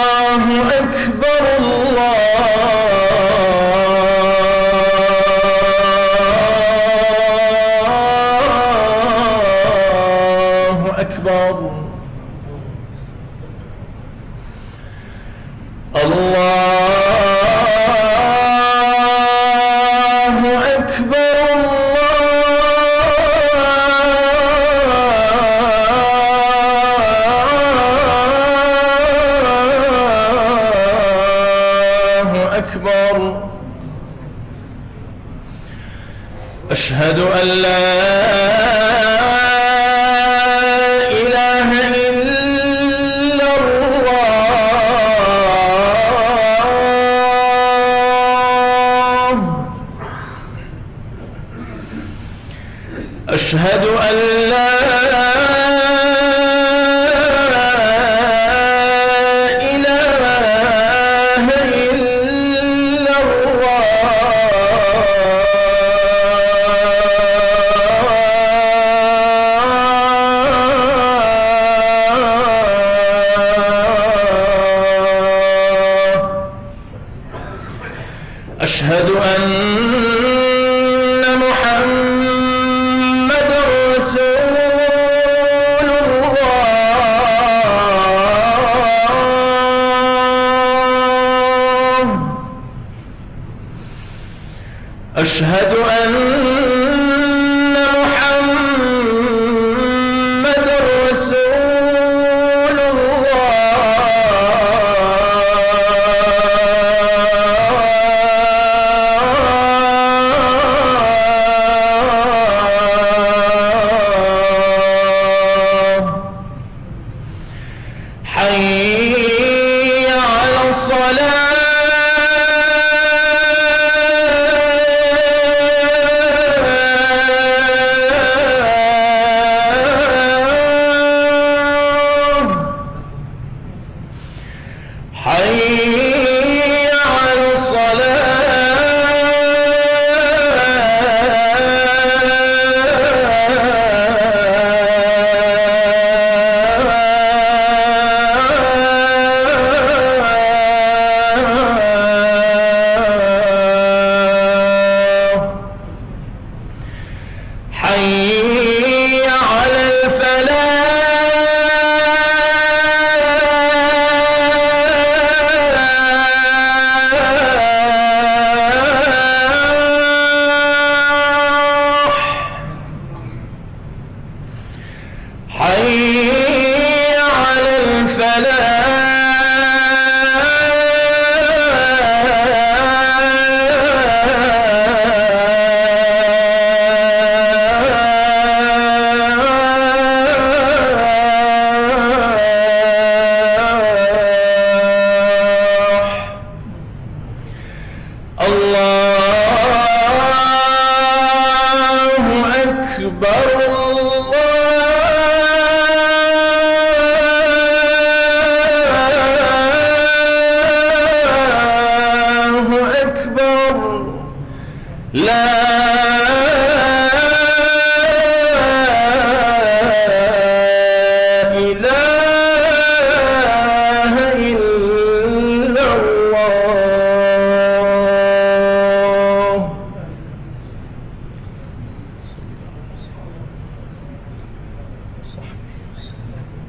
الله أكبر الله أكبر الله أكبر الله أكبر أشهد أن لا إله إلا الله أشهد أن لا إله إلا الله أشهد أن محمد رسول الله أشهد أن محمد رسول الله حي على الصلاة حي على الصلاة حي على الفلاح حي على الفلاح الله أكبر الله أكبر لا إله إلا الله صح